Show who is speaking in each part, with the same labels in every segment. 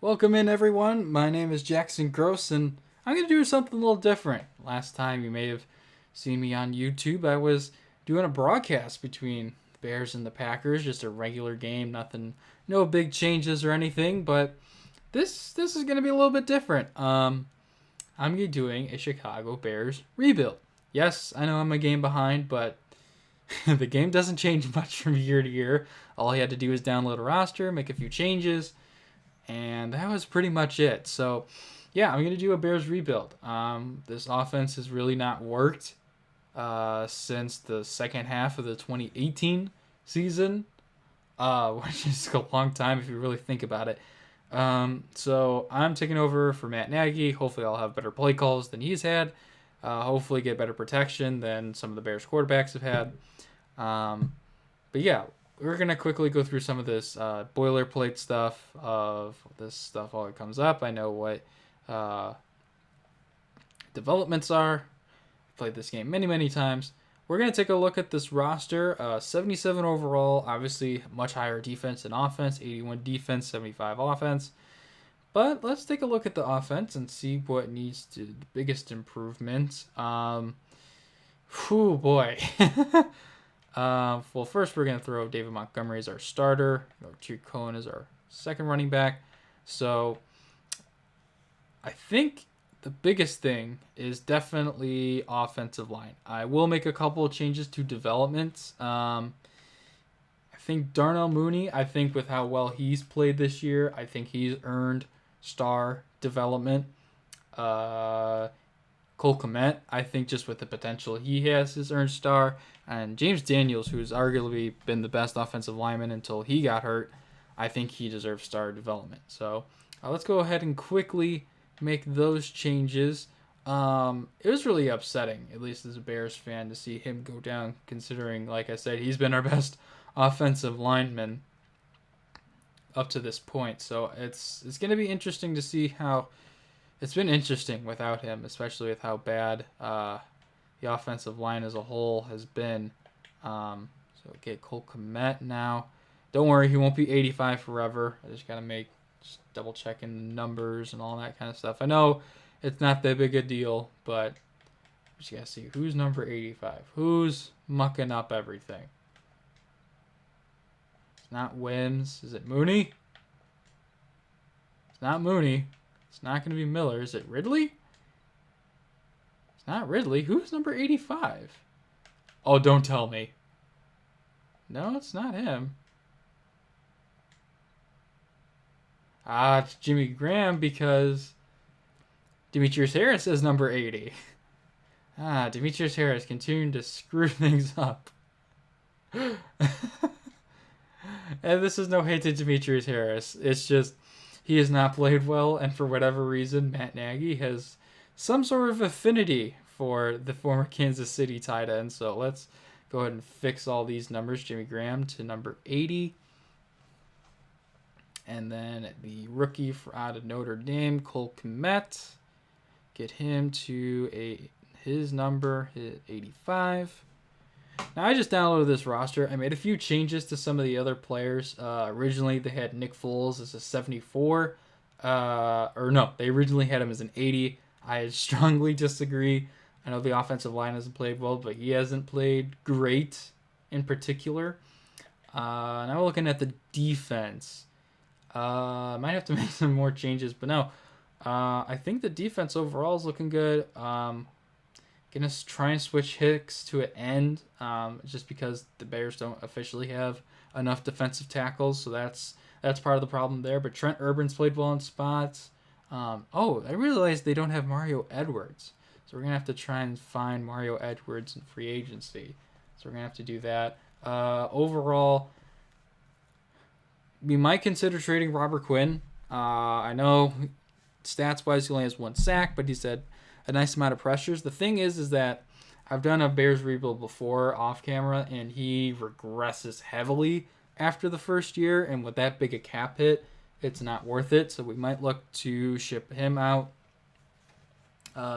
Speaker 1: Welcome in, everyone. My name is Jackson Gross, and I'm going to do something a little different. Last time you may have seen me on YouTube, I was doing a broadcast between the Bears and the Packers, just a regular game, nothing, no big changes or anything, but this is going to be a little bit different. I'm going to be doing a Chicago Bears rebuild. Yes, I know I'm a game behind, but the game doesn't change much from year to year. All he had to do is download a roster, make a few changes, and that was pretty much it. So, yeah, I'm gonna do a Bears rebuild. This offense has really not worked since the second half of the 2018 season, which is a long time if you really think about it. So I'm taking over for Matt Nagy. Hopefully, I'll have better play calls than he's had. Hopefully, get better protection than some of the Bears quarterbacks have had. But yeah, we're gonna quickly go through some of this boilerplate stuff of this stuff all it comes up. I know what uh, developments are. Played this game many times. We're gonna take a look at this roster. 77 overall, obviously much higher defense than offense. 81 defense, 75 offense. But let's take a look at the offense and see what needs to the biggest improvements. Whew, boy. Well, first we're going to throw David Montgomery as our starter. Chief Cohen as our second running back. So I think the biggest thing is definitely offensive line. I will make a couple of changes to developments. I think Darnell Mooney, I think with how well he's played this year, I think he's earned star development. Cole Kmet, I think just with the potential he has earned star. And James Daniels, who's arguably been the best offensive lineman until he got hurt, I think he deserves star development. So let's go ahead and quickly make those changes. It was really upsetting, at least as a Bears fan, to see him go down, considering, like I said, he's been our best offensive lineman up to this point. So it's going to be interesting to see how. It's been interesting without him, especially with how bad the offensive line as a whole has been. So get Cole Kmet now. Don't worry, he won't be 85 forever. I just got to just double checking the numbers and all that kind of stuff. I know it's not that big a deal, but we just got to see who's number 85. Who's mucking up everything? It's not Wims. Is it Mooney? It's not Mooney. It's not going to be Miller. Is it Ridley? It's not Ridley. Who's number 85? Oh, don't tell me. No, it's not him. It's Jimmy Graham because Demetrius Harris is number 80. Demetrius Harris continuing to screw things up. And this is no hate to Demetrius Harris. It's just he has not played well, and for whatever reason, Matt Nagy has some sort of affinity for the former Kansas City tight end. So let's go ahead and fix all these numbers. Jimmy Graham to number 80. And then the rookie out of Notre Dame, Cole Kmet. Get him to his number, 85. Now, I just downloaded this roster. I made a few changes to some of the other players. Originally, they had Nick Foles as a 74. They originally had him as an 80. I strongly disagree. I know the offensive line hasn't played well, but he hasn't played great in particular. Now we're looking at the defense. I might have to make some more changes, but no. I think the defense overall is looking good. Gonna try and switch Hicks to an end, just because the Bears don't officially have enough defensive tackles, so that's part of the problem there. But Trent Urban's played well in spots. I realized they don't have Mario Edwards, so we're gonna have to try and find Mario Edwards in free agency. So we're gonna have to do that. Overall, we might consider trading Robert Quinn. I know stats wise he only has one sack, but he's had a nice amount of pressures. The thing is that I've done a Bears rebuild before off camera, and he regresses heavily after the first year, and with that big a cap hit, it's not worth it. So we might look to ship him out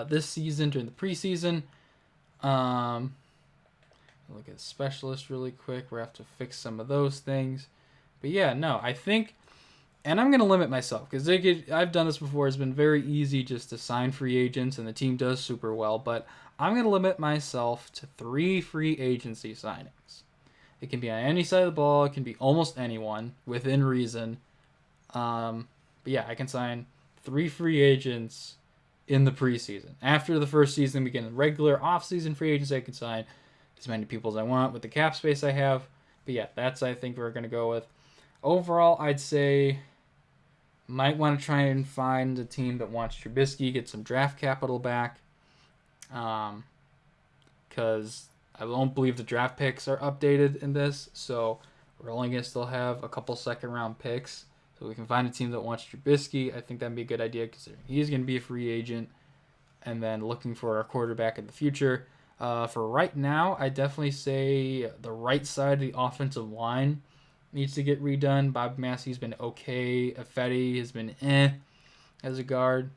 Speaker 1: this season during the preseason. Look at specialist really quick. We have to fix some of those things. But yeah, no, I think And I'm going to limit myself because I've done this before. It's been very easy just to sign free agents, and the team does super well. But I'm going to limit myself to 3 free agency signings. It can be on any side of the ball. It can be almost anyone within reason. But yeah, I can sign 3 free agents in the preseason. After the first season, we get a regular off-season free agents. I can sign as many people as I want with the cap space I have. But yeah, that's I think we're going to go with. Overall, I'd say might want to try and find a team that wants Trubisky, get some draft capital back. Because I don't believe the draft picks are updated in this. So we're only going to still have a couple second-round picks. So we can find a team that wants Trubisky. I think that'd be a good idea because he's going to be a free agent. And then looking for a quarterback in the future. For right now, I definitely say the right side of the offensive line needs to get redone. Bob Massey's been okay. Ifedi has been as a guard.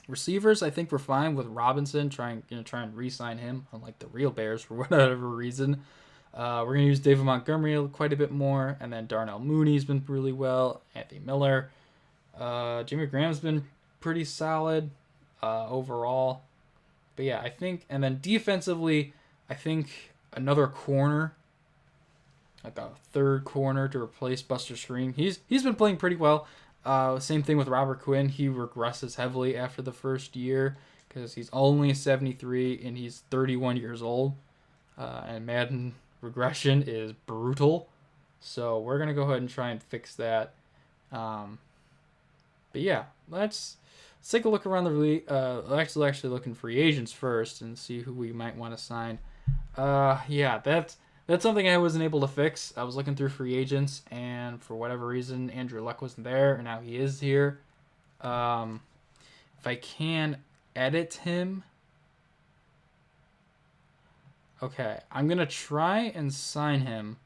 Speaker 1: Receivers, I think we're fine with Robinson. Try and re-sign him, unlike the real Bears for whatever reason. We're gonna use David Montgomery quite a bit more, and then Darnell Mooney's been really well. Anthony Miller, Jimmy Graham's been pretty solid overall. But yeah, I think, and then defensively, I think another corner, like a third corner to replace Buster Screen. He's been playing pretty well. Same thing with Robert Quinn. He regresses heavily after the first year because he's only 73 and he's 31 years old. And Madden regression is brutal. So we're going to go ahead and try and fix that. But yeah, let's take a look around the league. Let's actually look in free agents first and see who we might want to sign. Yeah, that's something I wasn't able to fix. I was looking through free agents, and for whatever reason, Andrew Luck wasn't there, and now he is here. If I can edit him. Okay, I'm going to try and sign him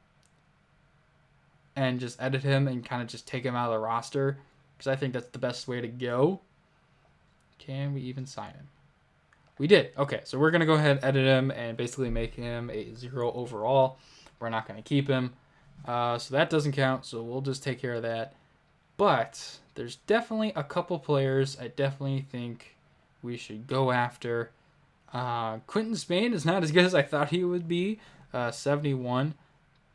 Speaker 1: and just edit him and kind of just take him out of the roster because I think that's the best way to go. Can we even sign him? We did. Okay, so we're going to go ahead and edit him and basically make him a 0 overall. We're not going to keep him. So that doesn't count, so we'll just take care of that. But there's definitely a couple players I definitely think we should go after. Quentin Spain is not as good as I thought he would be, 71.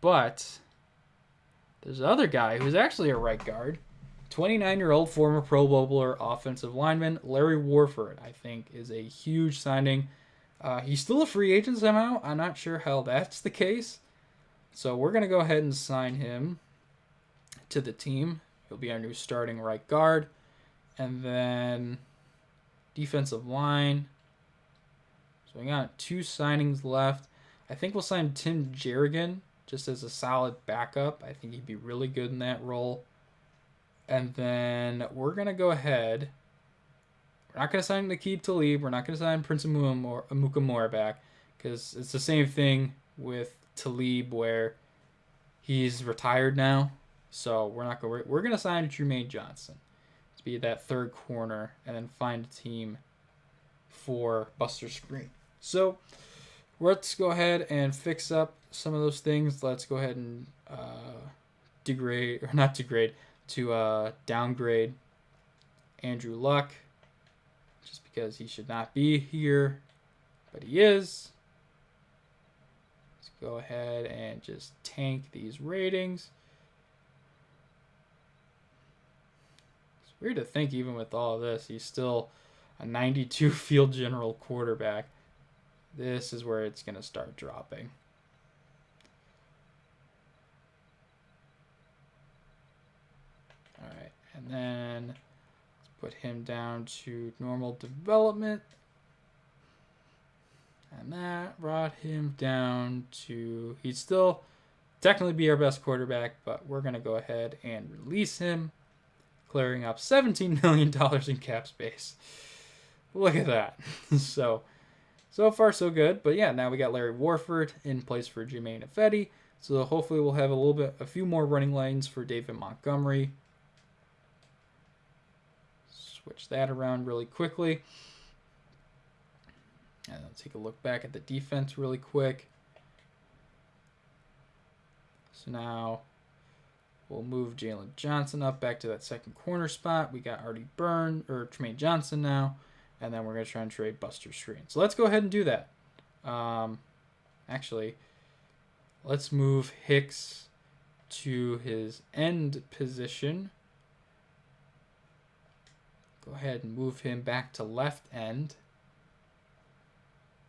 Speaker 1: But there's another guy who's actually a right guard. 29-year-old former Pro Bowler offensive lineman Larry Warford, I think, is a huge signing. He's still a free agent somehow. I'm not sure how that's the case. So we're going to go ahead and sign him to the team. He'll be our new starting right guard. And then defensive line. So we got 2 signings left. I think we'll sign Tim Jerrigan just as a solid backup. I think he'd be really good in that role. And then we're going to go ahead. We're not going to sign Aqib Talib. We're not going to sign Prince Amukamara back because it's the same thing with Talib where he's retired now. So we're going to sign Jermaine Johnson to be that third corner and then find a team for Buster Screen. So let's go ahead and fix up some of those things. Let's go ahead and downgrade Andrew Luck just because he should not be here, but he is. Let's go ahead and just tank these ratings. It's weird to think even with all of this, he's still a 92 field general quarterback. This is where it's going to start dropping. All right, and then let's put him down to normal development. And that brought him down to, he'd still technically be our best quarterback, but we're going to go ahead and release him, clearing up $17 million in cap space. Look at that. So far so good. But yeah, now we got Larry Warford in place for Jermaine Ifedi. So hopefully we'll have a few more running lanes for David Montgomery. Switch that around really quickly. And let's take a look back at the defense really quick. So now We'll move Jalen Johnson up back to that second corner spot. We got Artie Burn or Tremaine Johnson now, and then we're gonna try and trade Buster Screen. So let's go ahead and do that. Actually, let's move Hicks to his end position. Go ahead and move him back to left end.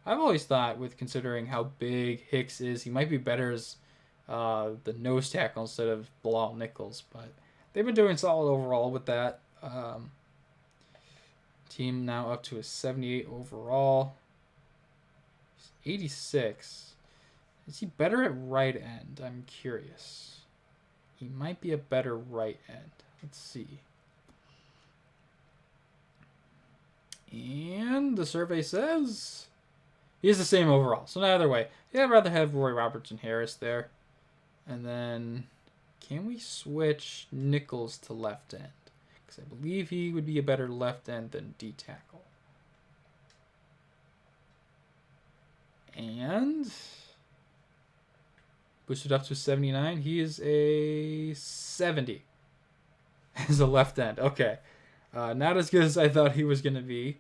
Speaker 1: I've always thought, with considering how big Hicks is, he might be better as the nose tackle instead of Bilal Nichols. But they've been doing solid overall with that. Team now up to a 78 overall. He's 86. Is he better at right end? I'm curious. He might be a better right end. Let's see. And the survey says he's the same overall. So either way, yeah, I'd rather have Roy Robertson Harris there. And then can we switch Nichols to left end? Because I believe he would be a better left end than D tackle. And boosted up to 79. He is a 70 as a left end. Okay. Not as good as I thought he was going to be.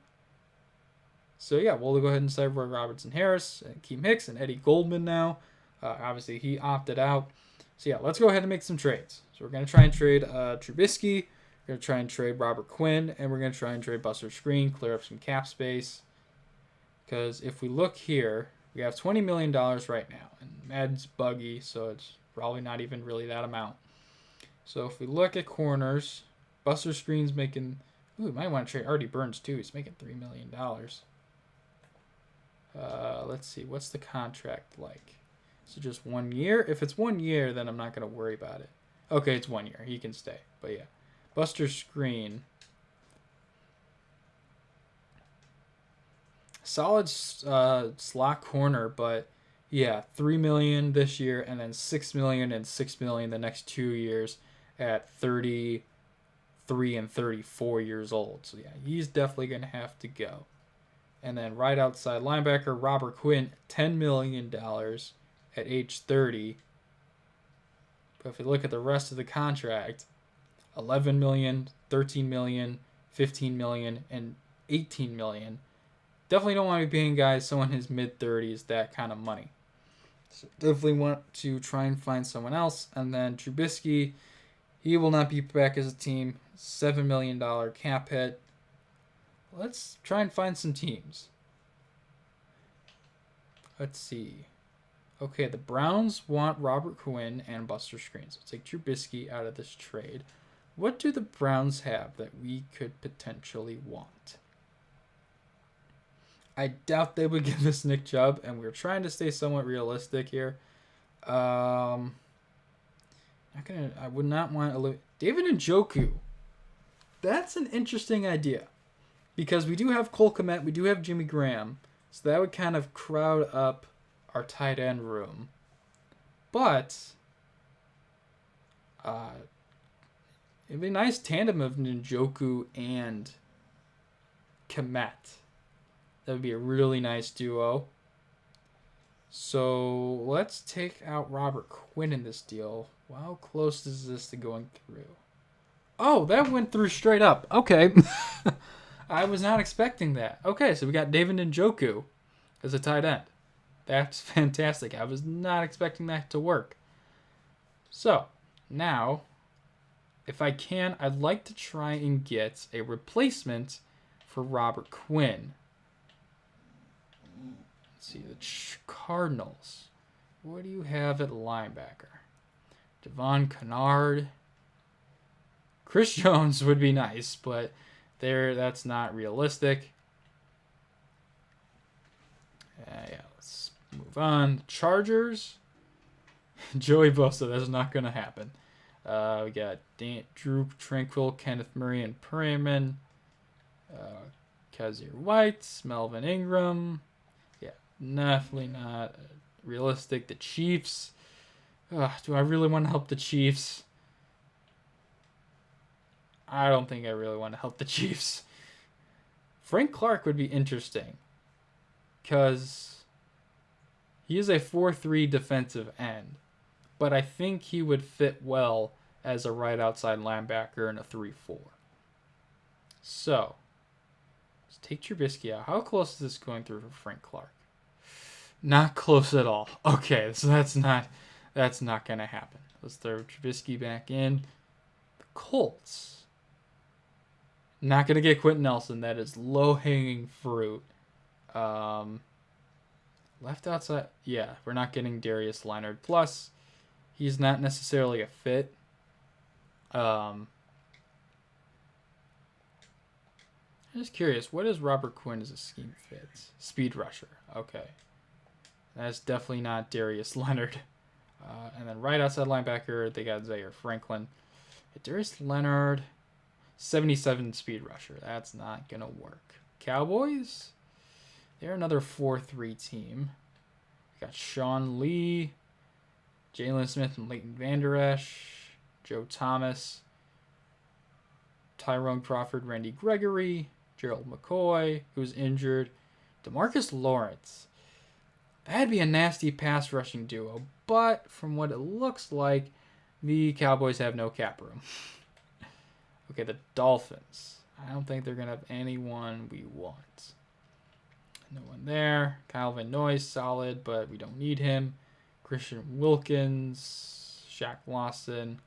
Speaker 1: So, yeah, we'll go ahead and side Roy Robertson Harris, and Keem Hicks, and Eddie Goldman now. Obviously, he opted out. So, yeah, let's go ahead and make some trades. So, we're going to try and trade Trubisky. We're going to try and trade Robert Quinn. And we're going to try and trade Buster Screen, clear up some cap space. Because if we look here, we have $20 million right now. And Madden's buggy, so it's probably not even really that amount. So, if we look at corners, Buster Screen's making... Ooh, we might want to trade Artie Burns, too. He's making $3 million. Let's see. What's the contract like? Is it just 1 year? If it's 1 year, then I'm not going to worry about it. Okay, it's 1 year. He can stay. But, yeah. Buster Screen. Solid slot corner, but, yeah, $3 million this year and then $6 million and $6 million the next 2 years at 33 and 34 years old. So, yeah, he's definitely going to have to go. And then right outside linebacker, Robert Quinn, $10 million at age 30. But if you look at the rest of the contract, $11 million, $13 million, $15 million, and $18 million. Definitely don't want to be paying guys someone in his mid-30s that kind of money. So definitely want to try and find someone else. And then Trubisky, he will not be back as a team. $7 million cap hit. Let's try and find some teams. Let's see. Okay, the Browns want Robert Quinn and Buster Screen. So let's take Trubisky out of this trade. What do the Browns have that we could potentially want? I doubt they would give us Nick Chubb, and we're trying to stay somewhat realistic here. I would not want David Njoku. That's an interesting idea. Because we do have Cole Kmet, we do have Jimmy Graham, so that would kind of crowd up our tight end room. But it'd be a nice tandem of Njoku and Kmet. That would be a really nice duo. So let's take out Robert Quinn in this deal. How close is this to going through? Oh, that went through straight up. Okay. I was not expecting that. Okay, so we got David Njoku as a tight end. That's fantastic. I was not expecting that to work. So, now, if I can, I'd like to try and get a replacement for Robert Quinn. Let's see, the Cardinals. What do you have at linebacker? Devon Kennard. Chris Jones would be nice, but that's not realistic. Yeah, let's move on. Chargers. Joey Bosa, that's not going to happen. We got Drew Tranquil, Kenneth Murray, and Perryman. Kazir White, Melvin Ingram. Yeah, definitely not realistic. The Chiefs. Do I really want to help the Chiefs? I don't think I really want to help the Chiefs. Frank Clark would be interesting. Because he is a 4-3 defensive end. But I think he would fit well as a right outside linebacker in a 3-4. So, let's take Trubisky out. How close is this going through for Frank Clark? Not close at all. Okay, so that's not going to happen. Let's throw Trubisky back in. The Colts. Not going to get Quentin Nelson. That is low-hanging fruit. Left outside. Yeah, we're not getting Darius Leonard. Plus, he's not necessarily a fit. I'm just curious. What is Robert Quinn as a scheme fit? Speed rusher. Okay. That's definitely not Darius Leonard. And then right outside linebacker, they got Zaire Franklin. Darius Leonard, 77 speed rusher. That's not going to work. Cowboys, they're another 4-3 team. We got Sean Lee, Jalen Smith and Leighton Vander Esch, Joe Thomas, Tyrone Crawford, Randy Gregory, Gerald McCoy, who's injured, DeMarcus Lawrence. That'd be a nasty pass rushing duo, but from what it looks like, the Cowboys have no cap room. Okay, the Dolphins. I don't think they're going to have anyone we want. No one there. Kyle Van Noy, solid, but we don't need him. Christian Wilkins, Shaq Lawson.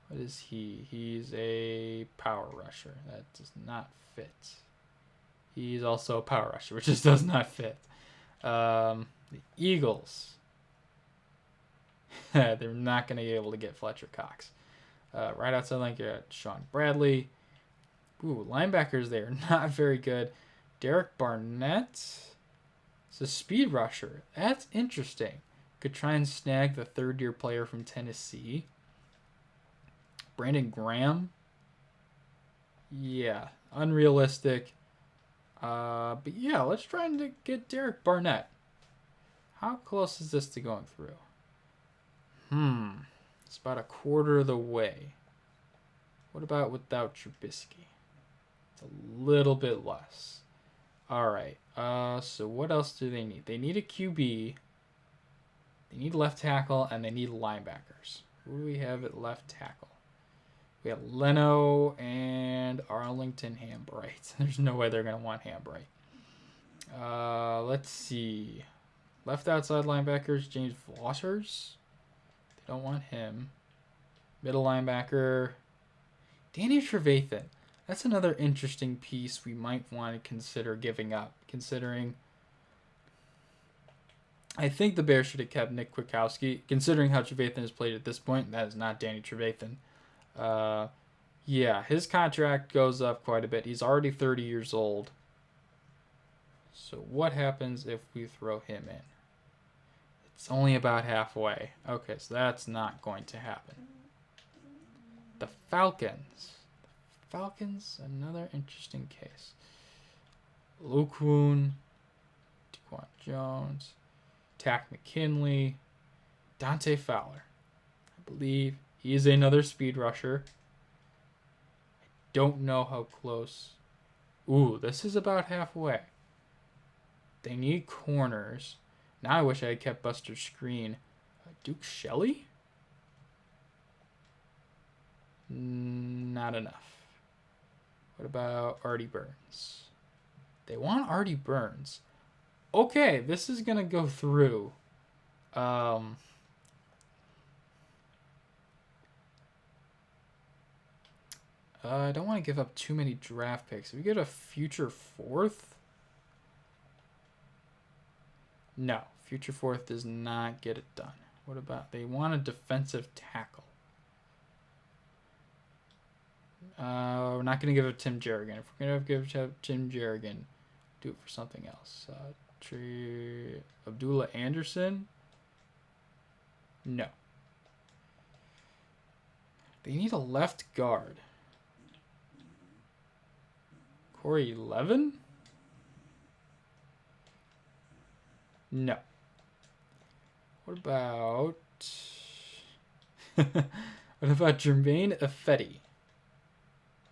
Speaker 1: What is he? He's a power rusher. That does not fit. He's also a power rusher, which just does not fit. The Eagles. They're not going to be able to get Fletcher Cox. Right outside line, you got Sean Bradley. Ooh, linebackers there, not very good. Derek Barnett is a speed rusher. That's interesting. Could try and snag the third-year player from Tennessee. Brandon Graham. Yeah, unrealistic. But yeah, let's try and get Derek Barnett. How close is this to going through? It's about a quarter of the way. What about without Trubisky? It's a little bit less. All right. So what else do they need? They need a QB. They need left tackle, and they need linebackers. Who do we have at left tackle? We have Leno and Arlington Hambright. There's no way they're going to want Hambright. Let's see. Left outside linebackers, James Flossers. They don't want him. Middle linebacker, Danny Trevathan. That's another interesting piece we might want to consider giving up, considering I think the Bears should have kept Nick Kwiatkowski, considering how Trevathan has played at this point. That is not Danny Trevathan. Yeah, his contract goes up quite a bit. He's already 30 years old. So what happens if we throw him in? It's only about halfway. Okay, so that's not going to happen. The Falcons. Another interesting case. Luquan, Dequan Jones, Tack McKinley, Dante Fowler. I believe he is another speed rusher. I don't know how close. Ooh, this is about halfway. They need corners. Now I wish I had kept Buster Screen. Duke Shelley? Not enough. What about Artie Burns? They want Artie Burns. Okay, this is going to go through. I don't want to give up too many draft picks. If we get a future fourth... No, future fourth does not get it done. What about... They want a defensive tackle. We're not going to give it Tim Jerrigan. If we're going to give it Tim Jerrigan, do it for something else. Abdullah Anderson? No. They need a left guard. Corey Levin? No. What about... what about Jermaine Ifedi?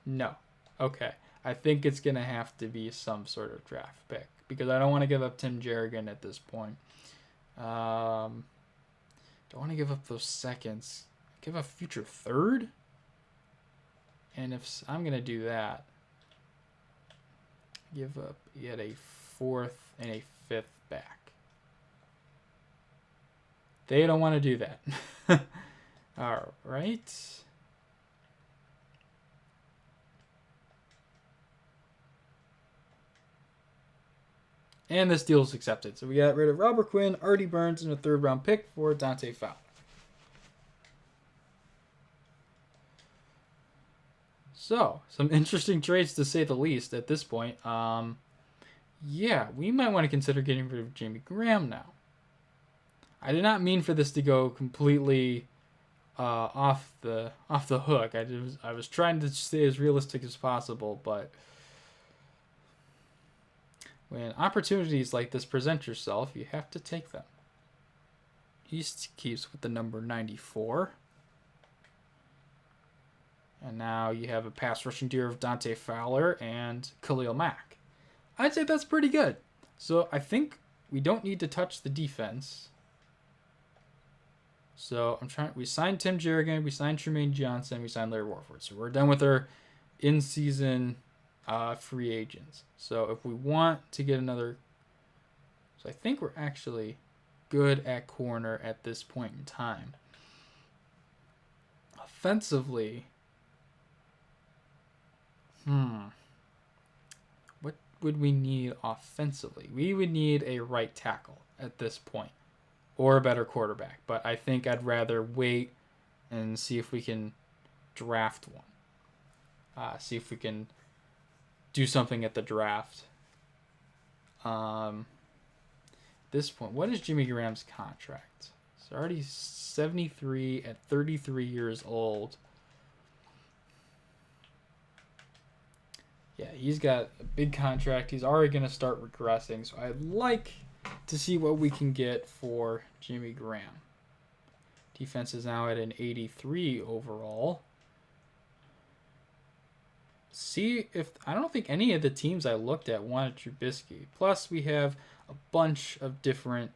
Speaker 1: No. Okay. I think it's going to have to be some sort of draft pick because I don't want to give up Tim Jerrigan at this point. Don't want to give up those seconds. Give a future third? And if I'm going to do that, give up yet a 4th and a 5th back. They don't want to do that. All right. And this deal is accepted. So we got rid of Robert Quinn, Artie Burns, and a 3rd round pick for Dante Fowler. So, some interesting trades to say the least at this point. Yeah, we might want to consider getting rid of Jimmy Graham now. I did not mean for this to go completely off the hook. I was trying to stay as realistic as possible, but when opportunities like this present yourself, you have to take them. He keeps with the number 94. And now you have a pass rushing tier of Dante Fowler and Khalil Mack. I'd say that's pretty good. So I think we don't need to touch the defense. So we signed Tim Jerrigan, we signed Tremaine Johnson, we signed Larry Warford. So we're done with our in-season free agents. So if we want to get another... So I think we're actually good at corner at this point in time. Offensively... What would we need offensively? We would need a right tackle at this point, or a better quarterback. But I think I'd rather wait and see if we can draft one. See if we can do something at the draft. This point, what is Jimmy Graham's contract? It's already 73 at 33 years old. Yeah, he's got a big contract. He's already going to start regressing. So I'd like to see what we can get for Jimmy Graham. Defense is now at an 83 overall. See if... I don't think any of the teams I looked at wanted Trubisky. Plus, we have a bunch of different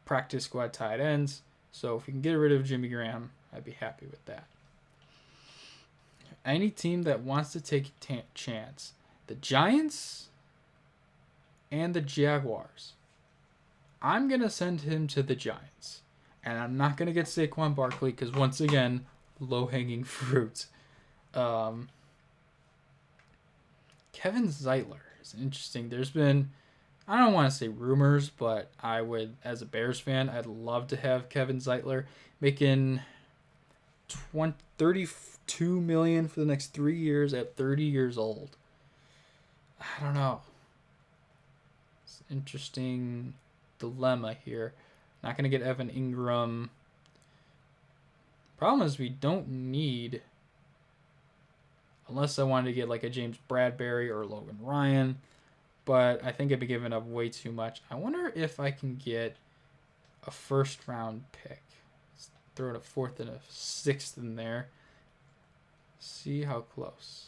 Speaker 1: practice squad tight ends. So if we can get rid of Jimmy Graham, I'd be happy with that. Any team that wants to take a chance. The Giants and the Jaguars. I'm going to send him to the Giants. And I'm not going to get Saquon Barkley because, once again, low-hanging fruit. Kevin Zeitler is interesting. There's been, I don't want to say rumors, but I would, as a Bears fan, I'd love to have Kevin Zeitler making $32 million for the next 3 years at 30 years old. I don't know. It's an interesting dilemma here. Not going to get Evan Ingram. Problem is we don't need, unless I wanted to get like a James Bradbury or Logan Ryan, but I think I'd be giving up way too much. I wonder if I can get a 1st round pick. Let's throw it a 4th and a 6th in there. See how close.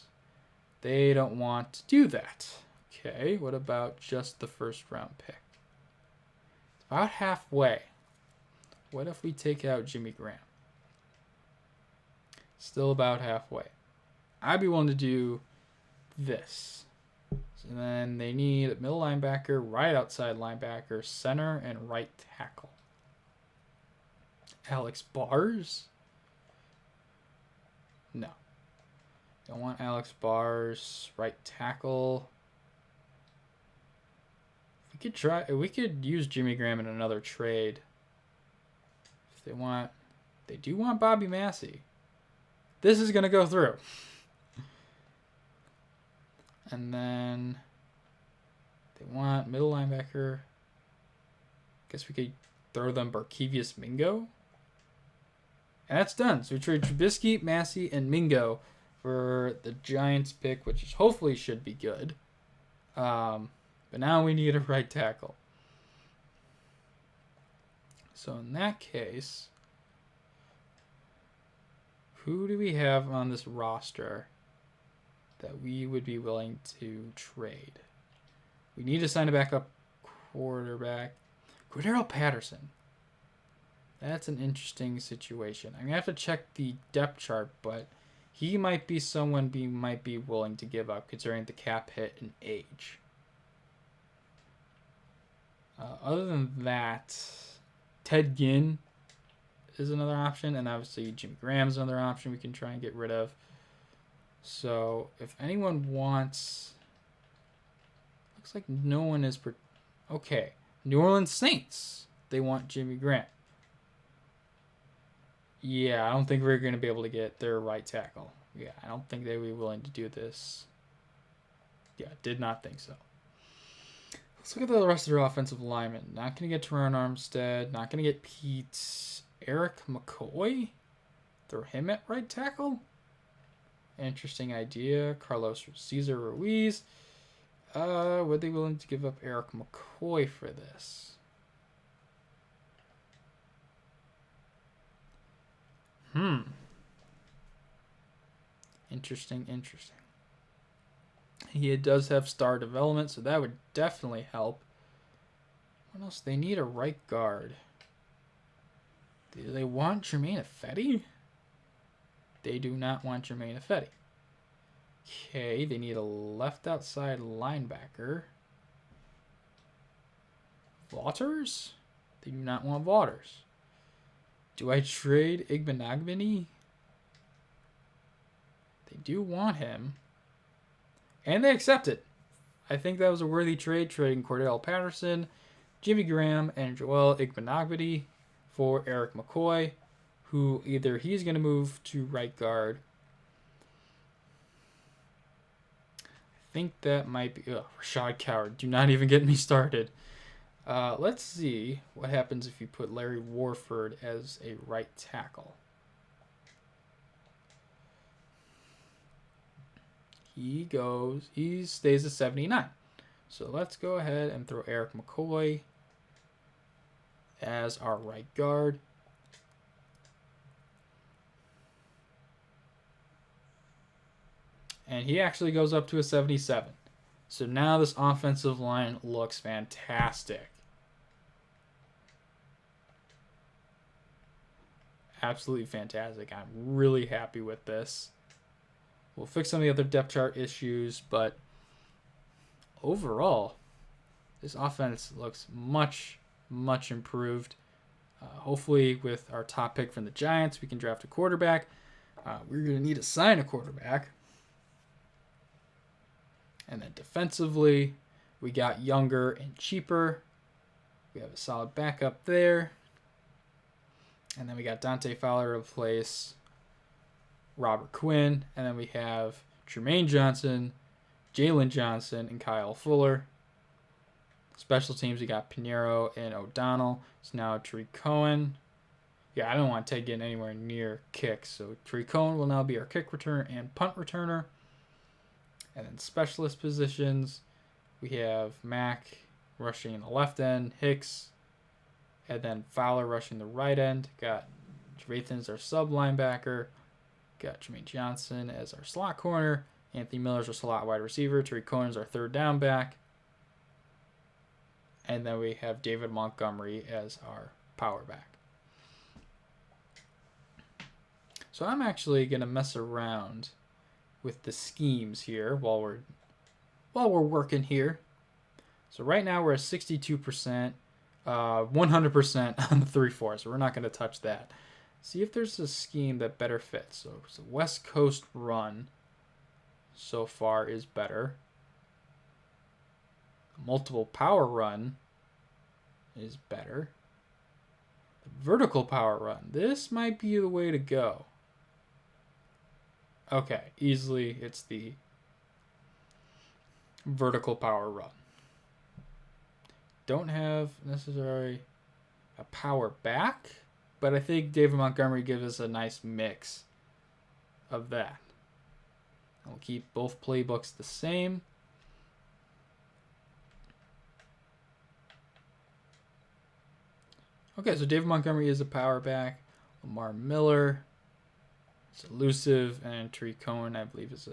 Speaker 1: They don't want to do that. Okay, what about just the 1st round pick? It's about halfway. What if we take out Jimmy Graham? Still about halfway. I'd be willing to do this. So then they need a middle linebacker, right outside linebacker, center, and right tackle. Alex Bars? No. Don't want Alex Bars. Right tackle. We could use Jimmy Graham in another trade. If they do want Bobby Massey. This is going to go through. And then they want middle linebacker. Guess we could throw them Barkevius Mingo. And that's done. So we trade Trubisky, Massey, and Mingo for the Giants pick, which hopefully should be good. But now we need a right tackle. So in that case, who do we have on this roster that we would be willing to trade? We need to sign a backup quarterback. Cordero Patterson. That's an interesting situation. I'm going to have to check the depth chart, but he might be someone we might be willing to give up considering the cap hit and age. Other than that, Ted Ginn is another option, and obviously Jimmy Graham's another option we can try and get rid of. So if anyone wants, looks like no one is. Okay, New Orleans Saints. They want Jimmy Graham. Yeah, I don't think we're going to be able to get their right tackle. Yeah, I don't think they would be willing to do this. Yeah, did not think so. Let's look at the rest of their offensive linemen. Not going to get Teron Armstead. Not going to get Pete. Eric McCoy? Throw him at right tackle? Interesting idea. Carlos Cesar Ruiz. Were they willing to give up Eric McCoy for this? Interesting. He does have star development, so that would definitely help. What else? They need a right guard. Do they want Jermaine Ifedi? They do not want Jermaine Ifedi. Okay, they need a left outside linebacker. Vaughters? They do not want Vaughters. Do I trade Igbinoghene? They do want him. And they accept it. I think that was a worthy trade, trading Cordell Patterson, Jimmy Graham, and Joel Igbinoghene for Eric McCoy, who either he's going to move to right guard. I think that might be... Rashad Coward. Do not even get me started. Let's see what happens if you put Larry Warford as a right tackle. He stays at 79. So let's go ahead and throw Eric McCoy as our right guard. And he actually goes up to a 77. So now this offensive line looks fantastic. Absolutely fantastic. I'm really happy with this. We'll fix some of the other depth chart issues, but overall, this offense looks much improved. Hopefully, with our top pick from the Giants, we can draft a quarterback. We're going to need to sign a quarterback. And then defensively, we got younger and cheaper. We have a solid backup there. And then we got Dante Fowler to replace Robert Quinn. And then we have Jermaine Johnson, Jalen Johnson, and Kyle Fuller. Special teams, we got Pinheiro and O'Donnell. So now Tariq Cohen. Yeah, I don't want Ted getting anywhere near kicks. So Tariq Cohen will now be our kick returner and punt returner. And then specialist positions, we have Mack rushing the left end, Hicks, and then Fowler rushing the right end. Got Trevathan as our sub linebacker. Got Jermaine Johnson as our slot corner. Anthony Miller as our slot wide receiver. Tariq Cohen is our third down back. And then we have David Montgomery as our power back. So I'm actually going to mess around with the schemes here while we're working here. So right now we're at 62%, 100% on the 3-4, so we're not going to touch that. See if there's a scheme that better fits. So West Coast run so far is better. Multiple power run is better. The vertical power run, this might be the way to go. Okay, easily it's the vertical power run. Don't have necessarily a power back, but I think David Montgomery gives us a nice mix of that. I'll keep both playbooks the same. Okay, so David Montgomery is a power back. Lamar Miller is elusive, and Tariq Cohen, I believe, he's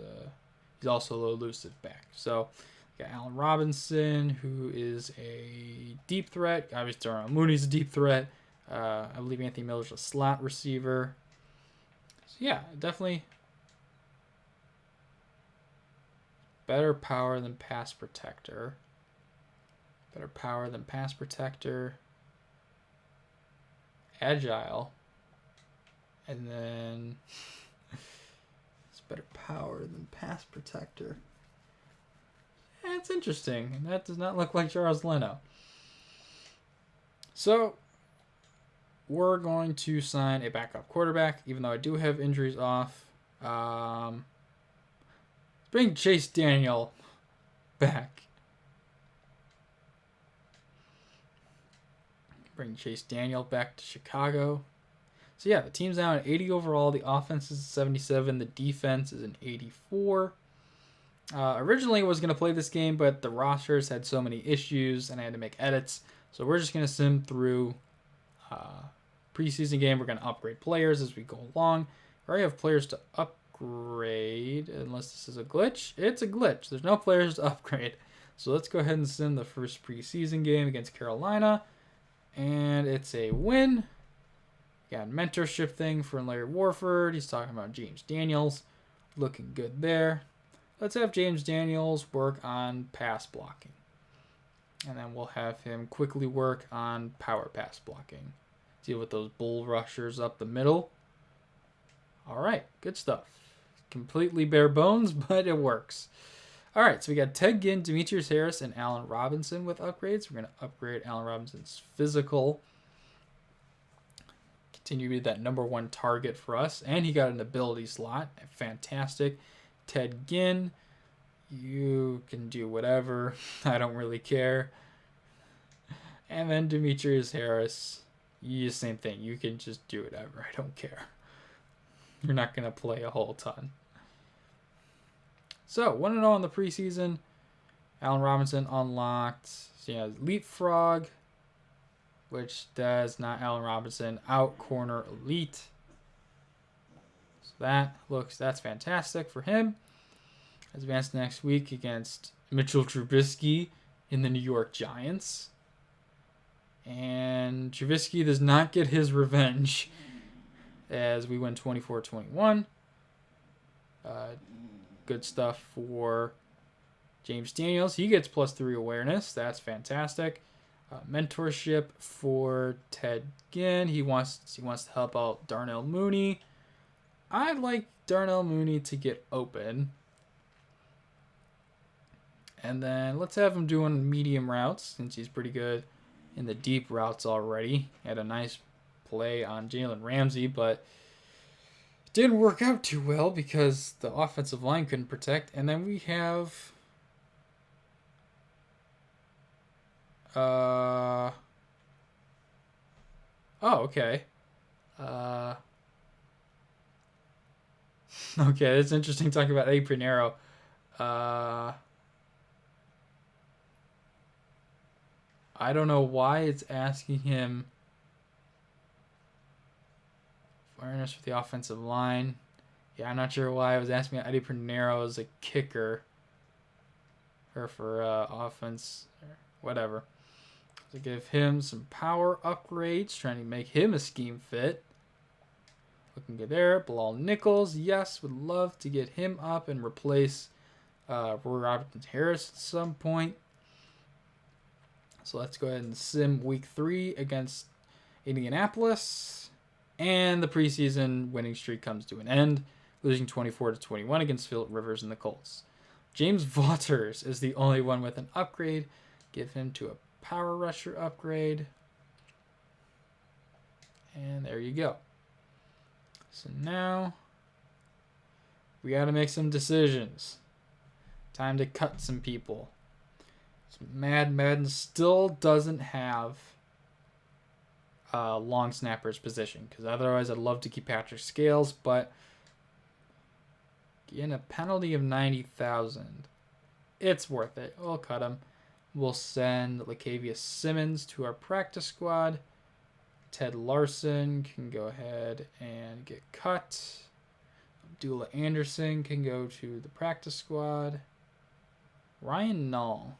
Speaker 1: also an elusive back. So we got Allen Robinson, who is a deep threat. Obviously, Darnell Mooney's a deep threat. I believe Anthony Miller's a slot receiver. So yeah, definitely better power than pass protector. Better power than pass protector. Agile. And then it's better power than pass protector. That's interesting. That does not look like Charles Leno. So we're going to sign a backup quarterback, even though I do have injuries off. Bring Chase Daniel back. Bring Chase Daniel back to Chicago. So yeah, the team's now at 80 overall. The offense is 77. The defense is an 84. Originally I was going to play this game, but the rosters had so many issues and I had to make edits. So we're just going to sim through preseason game. We're going to upgrade players as we go along. We already have players to upgrade, unless this is a glitch. It's a glitch. There's no players to upgrade. So let's go ahead and sim the first preseason game against Carolina. And it's a win. Got a mentorship thing for Larry Warford. He's talking about James Daniels. Looking good there. Let's have James Daniels work on pass blocking. And then we'll have him quickly work on power pass blocking. Deal with those bull rushers up the middle. All right, good stuff. Completely bare bones, but it works. All right, so we got Ted Ginn, Demetrius Harris, and Allen Robinson with upgrades. We're going to upgrade Allen Robinson's physical. Continue to be that number one target for us. And he got an ability slot. Fantastic. Ted Ginn, you can do whatever. I don't really care. And then Demetrius Harris, same thing. You can just do whatever. I don't care. You're not going to play a whole ton. So, 1-0 in the preseason. Allen Robinson unlocked. So, yeah, Leapfrog, which does not Allen Robinson out corner elite. So that's fantastic for him. Advance next week against Mitchell Trubisky in the New York Giants. And Trubisky does not get his revenge as we win 24-21. Good stuff for James Daniels. He gets +3 awareness. That's fantastic. Mentorship for Ted Ginn. He wants to help out Darnell Mooney. I'd like Darnell Mooney to get open. And then let's have him doing medium routes since he's pretty good in the deep routes already. Had a nice play on Jalen Ramsey, but it didn't work out too well because the offensive line couldn't protect. And then we have oh, okay. Okay, it's interesting talking about Eddie Pinheiro. I don't know why it's asking him awareness for the offensive line. Yeah, I'm not sure why it was asking me Eddie Pinheiro as a kicker or for offense or whatever. So give him some power upgrades, trying to make him a scheme fit. Looking good there. Bilal Nichols, yes, would love to get him up and replace Roy Robinson Harris at some point. So let's go ahead and sim week 3 against Indianapolis. And the preseason winning streak comes to an end, losing 24-21 against Phillip Rivers and the Colts. James Waters is the only one with an upgrade. Give him to a power rusher upgrade. And there you go. So now we got to make some decisions. Time to cut some people. So Madden still doesn't have long snapper's position, because otherwise I'd love to keep Patrick Scales, but getting a penalty of 90,000, it's worth it. We'll cut him. We'll send Latavius Simmons to our practice squad. Ted Larson can go ahead and get cut. Abdullah Anderson can go to the practice squad. Ryan Null,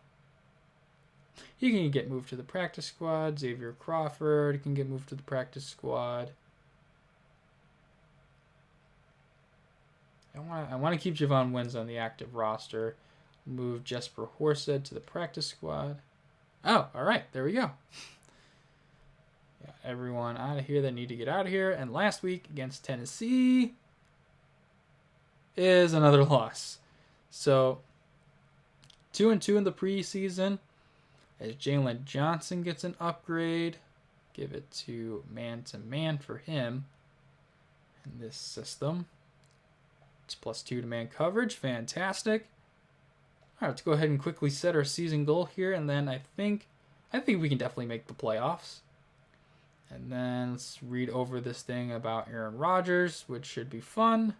Speaker 1: he can get moved to the practice squad. Xavier Crawford can get moved to the practice squad. I want to keep Javon Wins on the active roster. Move Jesper Horsted to the practice squad. Oh, all right. There we go. Got everyone out of here that need to get out of here. And last week against Tennessee is another loss. So 2-2 in the preseason. As Jalen Johnson gets an upgrade, give it to man for him in this system. It's +2 to man coverage. Fantastic. All right, let's go ahead and quickly set our season goal here, and then I think we can definitely make the playoffs. And then let's read over this thing about Aaron Rodgers, which should be fun.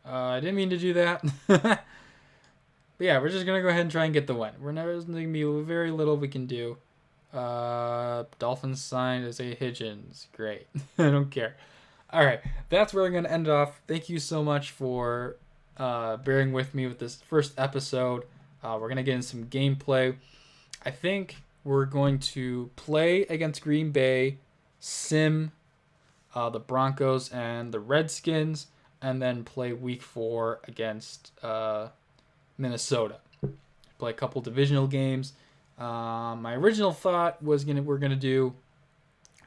Speaker 1: I didn't mean to do that. But yeah, we're just going to go ahead and try and get the win. There's going to be very little we can do. Dolphins signed Isaiah Higgins. Great. I don't care. All right, that's where I'm going to end off. Thank you so much for bearing with me with this first episode. We're going to get in some gameplay. I think we're going to play against Green Bay, sim the Broncos and the Redskins, and then play week 4 against Minnesota. Play a couple divisional games. My original thought was we're gonna do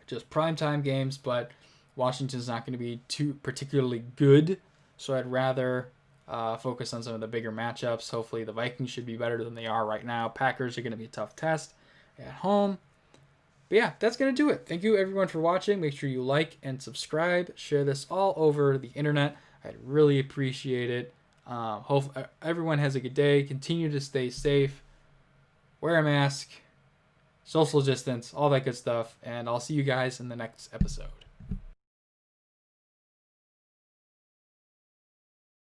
Speaker 1: just primetime games, but Washington's not going to be too particularly good, so I'd rather focus on some of the bigger matchups. Hopefully the Vikings should be better than they are right now. Packers are going to be a tough test at home. But yeah, that's going to do it. Thank you everyone for watching. Make sure you like and subscribe. Share this all over the internet. I'd really appreciate it. Hope everyone has a good day. Continue to stay safe. Wear a mask. Social distance. All that good stuff. And I'll see you guys in the next episode.